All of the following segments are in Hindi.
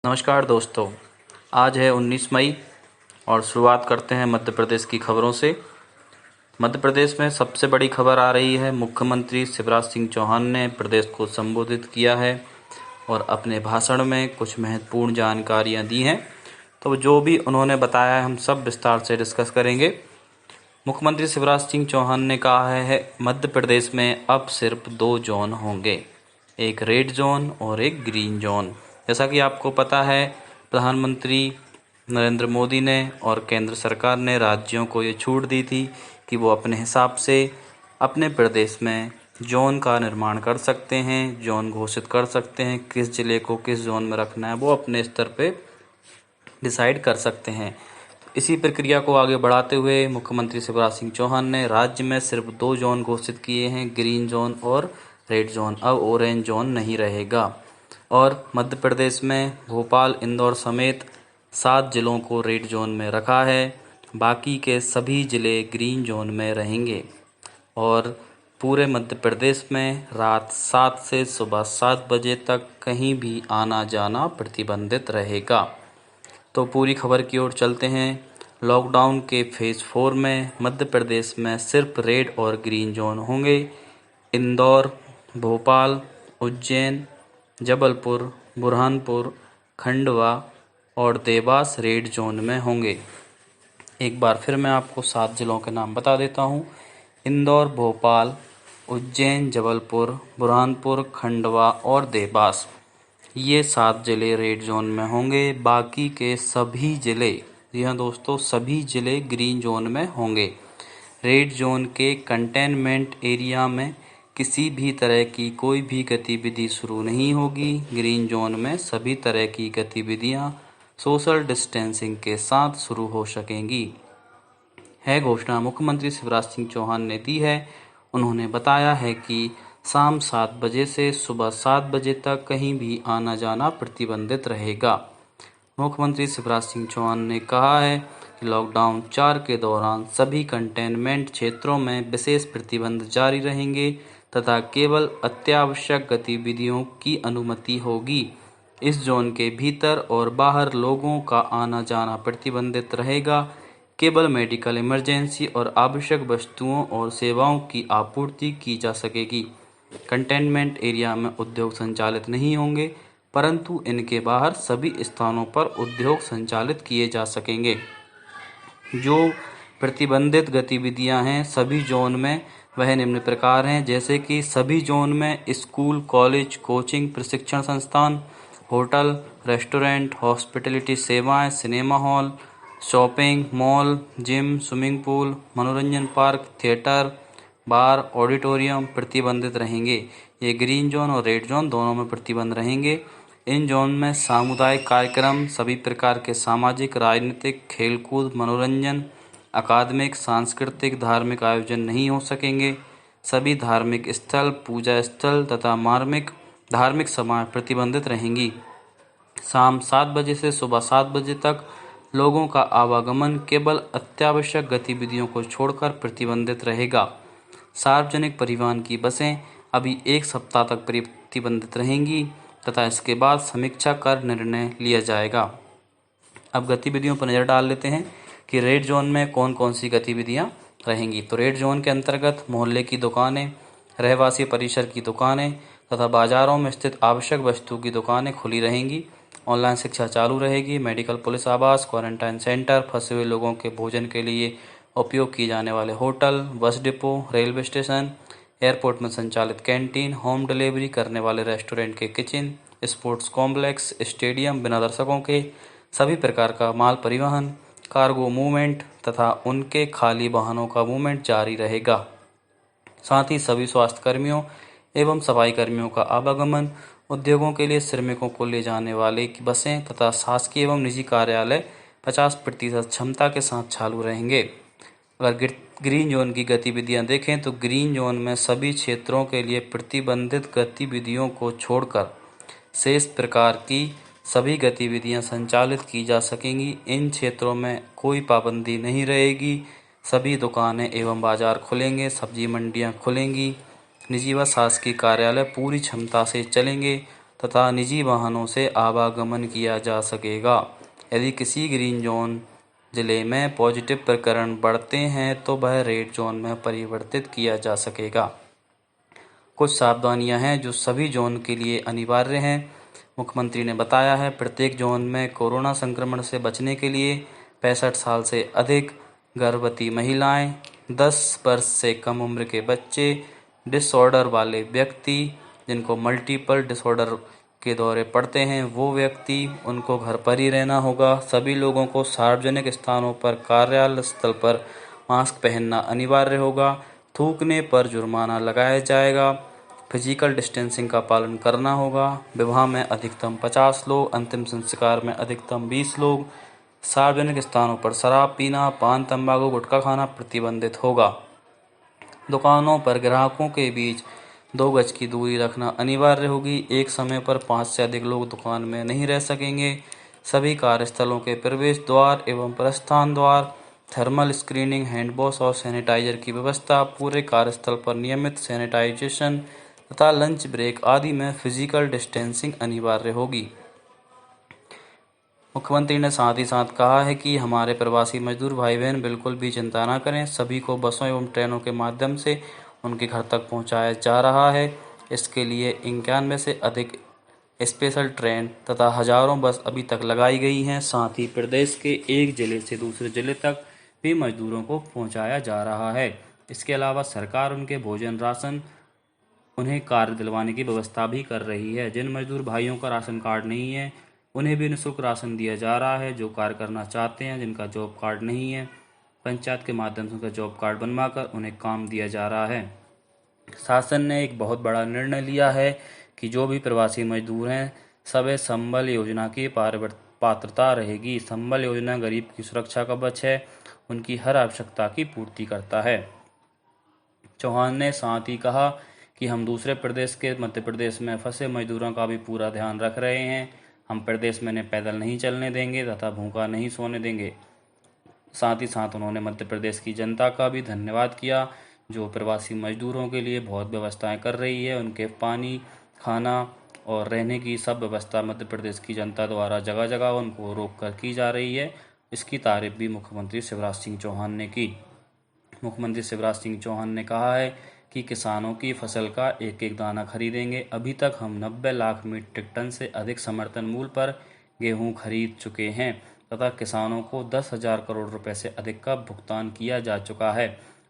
नमस्कार दोस्तों, आज है 19 मई और शुरुआत करते हैं मध्य प्रदेश की खबरों से। मध्य प्रदेश में सबसे बड़ी खबर आ रही है। मुख्यमंत्री शिवराज सिंह चौहान ने प्रदेश को संबोधित किया है और अपने भाषण में कुछ महत्वपूर्ण जानकारियां दी हैं। तो जो भी उन्होंने बताया है हम सब विस्तार से डिस्कस करेंगे। मुख्यमंत्री शिवराज सिंह चौहान ने कहा है मध्य प्रदेश में अब सिर्फ 2 जोन होंगे, एक रेड जोन और एक ग्रीन जोन। जैसा कि आपको पता है, प्रधानमंत्री नरेंद्र मोदी ने और केंद्र सरकार ने राज्यों को ये छूट दी थी कि वो अपने हिसाब से अपने प्रदेश में जोन का निर्माण कर सकते हैं, जोन घोषित कर सकते हैं। किस जिले को किस जोन में रखना है वो अपने स्तर पे डिसाइड कर सकते हैं। इसी प्रक्रिया को आगे बढ़ाते हुए मुख्यमंत्री शिवराज सिंह चौहान ने राज्य में सिर्फ 2 जोन घोषित किए हैं, ग्रीन जोन और रेड जोन। अब ऑरेंज जोन नहीं रहेगा। और मध्य प्रदेश में भोपाल, इंदौर समेत 7 जिलों को रेड जोन में रखा है। बाकी के सभी जिले ग्रीन जोन में रहेंगे और पूरे मध्य प्रदेश में रात 7 से सुबह 7 बजे तक कहीं भी आना जाना प्रतिबंधित रहेगा। तो पूरी खबर की ओर चलते हैं। लॉकडाउन के फेज़ 4 में मध्य प्रदेश में सिर्फ रेड और ग्रीन जोन होंगे। इंदौर, भोपाल, उज्जैन, जबलपुर, बुरहानपुर, खंडवा और देवास रेड जोन में होंगे। एक बार फिर मैं आपको 7 जिलों के नाम बता देता हूँ। इंदौर, भोपाल, उज्जैन, जबलपुर, बुरहानपुर, खंडवा और देवास, ये 7 जिले रेड जोन में होंगे। बाकी के सभी जिले, जी हाँ दोस्तों, सभी जिले ग्रीन जोन में होंगे। रेड जोन के कंटेनमेंट एरिया में किसी भी तरह की कोई भी गतिविधि शुरू नहीं होगी। ग्रीन जोन में सभी तरह की गतिविधियां सोशल डिस्टेंसिंग के साथ शुरू हो सकेंगी। है घोषणा मुख्यमंत्री शिवराज सिंह चौहान ने दी है। उन्होंने बताया है कि शाम 7 बजे से सुबह 7 बजे तक कहीं भी आना जाना प्रतिबंधित रहेगा। मुख्यमंत्री शिवराज सिंह चौहान ने कहा है कि लॉकडाउन 4 के दौरान सभी कंटेनमेंट क्षेत्रों में विशेष प्रतिबंध जारी रहेंगे तथा केवल अत्यावश्यक गतिविधियों की अनुमति होगी। इस जोन के भीतर और बाहर लोगों का आना जाना प्रतिबंधित रहेगा। केवल मेडिकल इमरजेंसी और आवश्यक वस्तुओं और सेवाओं की आपूर्ति की जा सकेगी। कंटेनमेंट एरिया में उद्योग संचालित नहीं होंगे, परंतु इनके बाहर सभी स्थानों पर उद्योग संचालित किए जा सकेंगे। जो प्रतिबंधित गतिविधियां हैं सभी जोन में, वह निम्न प्रकार हैं, जैसे कि सभी जोन में स्कूल, कॉलेज, कोचिंग, प्रशिक्षण संस्थान, होटल, रेस्टोरेंट, हॉस्पिटलिटी सेवाएं, cinema hall, shopping mall, gym, swimming pool, मनोरंजन पार्क, थिएटर, बार, ऑडिटोरियम प्रतिबंधित रहेंगे। ये ग्रीन जोन और रेड जोन दोनों में प्रतिबंध रहेंगे। इन जोन में सामुदायिक कार्यक्रम, सभी प्रकार के सामाजिक, राजनीतिक, खेलकूद, मनोरंजन, अकादमिक, सांस्कृतिक, धार्मिक आयोजन नहीं हो सकेंगे। सभी धार्मिक स्थल, पूजा स्थल तथा धार्मिक सभाएं प्रतिबंधित रहेंगी। शाम 7 बजे से सुबह 7 बजे तक लोगों का आवागमन केवल अत्यावश्यक गतिविधियों को छोड़कर प्रतिबंधित रहेगा। सार्वजनिक परिवहन की बसें अभी 1 सप्ताह तक प्रतिबंधित रहेंगी तथा इसके बाद समीक्षा कर निर्णय लिया जाएगा। अब गतिविधियों पर नज़र डाल लेते हैं कि रेड जोन में कौन कौन सी गतिविधियां रहेंगी। तो रेड जोन के अंतर्गत मोहल्ले की दुकानें, रहवासी परिसर की दुकानें तथा बाजारों में स्थित आवश्यक वस्तु की दुकानें खुली रहेंगी। ऑनलाइन शिक्षा चालू रहेगी। मेडिकल, पुलिस आवास, क्वारंटाइन सेंटर, फंसे हुए लोगों के भोजन के लिए उपयोग किए जाने वाले hotel, bus depot, railway station, airport में संचालित कैंटीन, होम डिलीवरी करने वाले रेस्टोरेंट के किचन, स्पोर्ट्स कॉम्प्लेक्स, स्टेडियम, बिना दर्शकों के सभी प्रकार का माल परिवहन, कार्गो मूवमेंट तथा उनके खाली वाहनों का मूवमेंट जारी रहेगा। साथ ही सभी स्वास्थ्य कर्मियों एवं सफाई कर्मियों का आवागमन, उद्योगों के लिए श्रमिकों को ले जाने वाले की बसें तथा शासकीय एवं निजी कार्यालय 50% क्षमता के साथ चालू रहेंगे। अगर ग्रीन जोन की गतिविधियां देखें तो ग्रीन जोन में सभी क्षेत्रों के लिए प्रतिबंधित गतिविधियों को छोड़कर शेष प्रकार की सभी गतिविधियां संचालित की जा सकेंगी। इन क्षेत्रों में कोई पाबंदी नहीं रहेगी। सभी दुकानें एवं बाजार खुलेंगे, सब्जी मंडियां खुलेंगी, निजी व शासकीय कार्यालय पूरी क्षमता से चलेंगे तथा निजी वाहनों से आवागमन किया जा सकेगा। यदि किसी ग्रीन जोन जिले में पॉजिटिव प्रकरण बढ़ते हैं तो वह रेड जोन में परिवर्तित किया जा सकेगा। कुछ सावधानियां हैं जो सभी जोन के लिए अनिवार्य हैं। मुख्यमंत्री ने बताया है, प्रत्येक जोन में कोरोना संक्रमण से बचने के लिए 65 साल से अधिक, गर्भवती महिलाएं, 10 वर्ष से कम उम्र के बच्चे, डिसऑर्डर वाले व्यक्ति, जिनको मल्टीपल डिसऑर्डर के दौरे पड़ते हैं वो व्यक्ति, उनको घर पर ही रहना होगा। सभी लोगों को सार्वजनिक स्थानों पर, कार्यालय स्थल पर मास्क पहनना अनिवार्य होगा। थूकने पर जुर्माना लगाया जाएगा। फिजिकल डिस्टेंसिंग का पालन करना होगा। विवाह में अधिकतम 50 लोग, अंतिम संस्कार में अधिकतम 20 लोग। सार्वजनिक स्थानों पर शराब पीना, पान, तंबाकू, गुटखा खाना प्रतिबंधित होगा। दुकानों पर ग्राहकों के बीच 2 गज की दूरी रखना अनिवार्य होगी। एक समय पर 5 से अधिक लोग दुकान में नहीं रह सकेंगे। सभी कार्यस्थलों के प्रवेश द्वार एवं प्रस्थान द्वार, थर्मल स्क्रीनिंग, हैंड वॉश और सैनिटाइजर की व्यवस्था, पूरे कार्यस्थल पर नियमित सैनिटाइजेशन तथा लंच ब्रेक आदि में फिजिकल डिस्टेंसिंग अनिवार्य होगी। मुख्यमंत्री ने साथ ही साथ कहा है कि हमारे प्रवासी मजदूर भाई बहन बिल्कुल भी चिंता न करें। सभी को बसों एवं ट्रेनों के माध्यम से उनके घर तक पहुंचाया जा रहा है। इसके लिए 91 से अधिक स्पेशल ट्रेन तथा हजारों बस अभी तक लगाई गई हैं। साथ ही प्रदेश के एक जिले से दूसरे जिले तक भी मजदूरों को पहुंचाया जा रहा है। इसके अलावा सरकार उनके भोजन, राशन, उन्हें कार्ड दिलवाने की व्यवस्था भी कर रही है। जिन मजदूर भाइयों का राशन कार्ड नहीं है उन्हें भी निःशुल्क राशन दिया जा रहा है। जो कार्य करना चाहते हैं, जिनका जॉब कार्ड नहीं है, पंचायत के माध्यम से उनका जॉब कार्ड बनवाकर उन्हें काम दिया जा रहा है। शासन ने एक बहुत बड़ा निर्णय लिया है कि जो भी प्रवासी मजदूर हैं सभी संबल योजना की पात्रता रहेगी। संबल योजना गरीब की सुरक्षा कवच है, उनकी हर आवश्यकता की पूर्ति करता है। चौहान ने साथ ही कहा कि हम दूसरे प्रदेश के मध्य प्रदेश में फंसे मजदूरों का भी पूरा ध्यान रख रहे हैं। हम प्रदेश में पैदल नहीं चलने देंगे तथा भूखा नहीं सोने देंगे। साथ ही साथ उन्होंने मध्य प्रदेश की जनता का भी धन्यवाद किया जो प्रवासी मजदूरों के लिए बहुत व्यवस्थाएं कर रही है। उनके पानी, खाना और रहने की सब व्यवस्था मध्य प्रदेश की जनता द्वारा जगह जगह उनको रोक कर की जा रही है। इसकी तारीफ भी मुख्यमंत्री शिवराज सिंह चौहान ने की। मुख्यमंत्री शिवराज सिंह चौहान ने कहा है कि किसानों की फसल का एक एक दाना खरीदेंगे। अभी तक हम 90 लाख मीट्रिक टन से अधिक समर्थन मूल्य पर गेहूं खरीद चुके हैं तथा किसानों को 10,000 करोड़ रुपए से अधिक का भुगतान किया जा चुका है।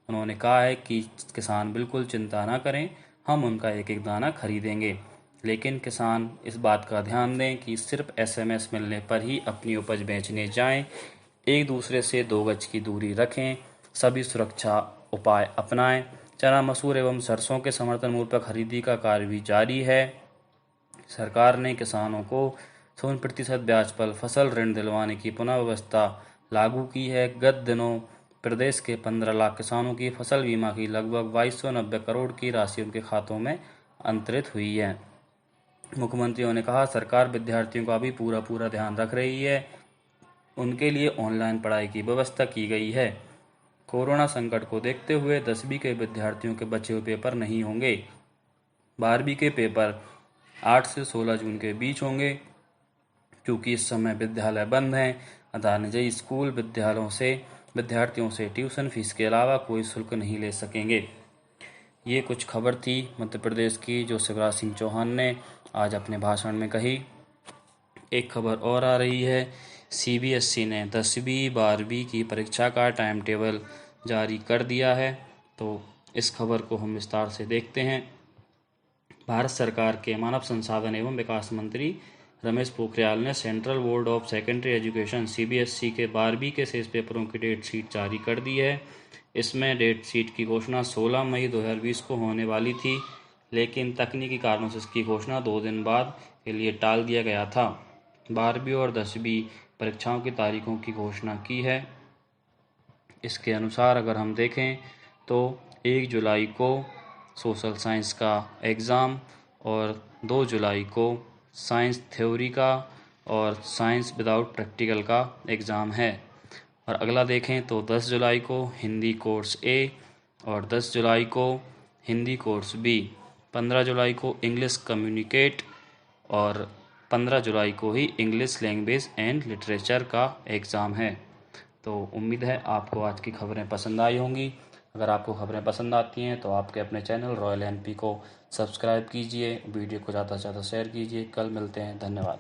उन्होंने कहा है कि किसान बिल्कुल चिंता न करें, हम उनका एक एक दाना खरीदेंगे। लेकिन किसान इस बात का ध्यान दें कि सिर्फ SMS मिलने पर ही अपनी उपज बेचने जाएं। एक दूसरे से 2 गज की दूरी रखें। सभी सुरक्षा उपाय अपनाएं। चना, मसूर एवं सरसों के समर्थन मूल्य पर खरीदी का कार्य भी जारी है। सरकार ने किसानों को 0% ब्याज पर फसल ऋण दिलवाने की पुनः व्यवस्था लागू की है। गत दिनों प्रदेश के 15 लाख किसानों की फसल बीमा की लगभग 2290 करोड़ की राशि उनके खातों में अंतरित हुई है। मुख्यमंत्रियों ने कहा, सरकार विद्यार्थियों का भी पूरा ध्यान रख रही है। उनके लिए ऑनलाइन पढ़ाई की व्यवस्था की गई है। कोरोना संकट को देखते हुए 10वीं के विद्यार्थियों के बचे हुए पेपर नहीं होंगे। 12वीं के पेपर 8 से 16 जून के बीच होंगे। क्योंकि इस समय विद्यालय बंद हैं, अतः निजी स्कूल विद्यार्थियों से ट्यूशन फीस के अलावा कोई शुल्क नहीं ले सकेंगे। ये कुछ खबर थी मध्य प्रदेश की जो शिवराज सिंह चौहान ने आज अपने भाषण में कही। एक खबर और आ रही है, CBSE ने 10वीं 12वीं की परीक्षा का टाइम टेबल जारी कर दिया है। तो इस खबर को हम विस्तार से देखते हैं। भारत सरकार के मानव संसाधन एवं विकास मंत्री रमेश पोखरियाल ने central board of secondary education CBSE के 12वीं के शेष पेपरों की डेट शीट जारी कर दी है। इसमें डेट शीट की घोषणा 16 मई 2020 को होने वाली थी, लेकिन तकनीकी कारणों से इसकी घोषणा 2 दिन बाद के लिए टाल दिया गया था। 12वीं और 10वीं परीक्षाओं की तारीखों की घोषणा की है। इसके अनुसार अगर हम देखें तो 1 जुलाई को सोशल साइंस का एग्ज़ाम और 2 जुलाई को साइंस थ्योरी का और साइंस विदाउट प्रैक्टिकल का एग्ज़ाम है। और अगला देखें तो 10 जुलाई को हिंदी कोर्स A और 10 जुलाई को हिंदी कोर्स B, 15 जुलाई को इंग्लिश कम्युनिकेट और 15 जुलाई को ही इंग्लिश लैंग्वेज एंड लिटरेचर का एग्ज़ाम है। तो उम्मीद है आपको आज की खबरें पसंद आई होंगी। अगर आपको खबरें पसंद आती हैं तो आपके अपने चैनल रॉयल एनपी को सब्सक्राइब कीजिए, वीडियो को ज़्यादा से ज़्यादा शेयर कीजिए। कल मिलते हैं, धन्यवाद।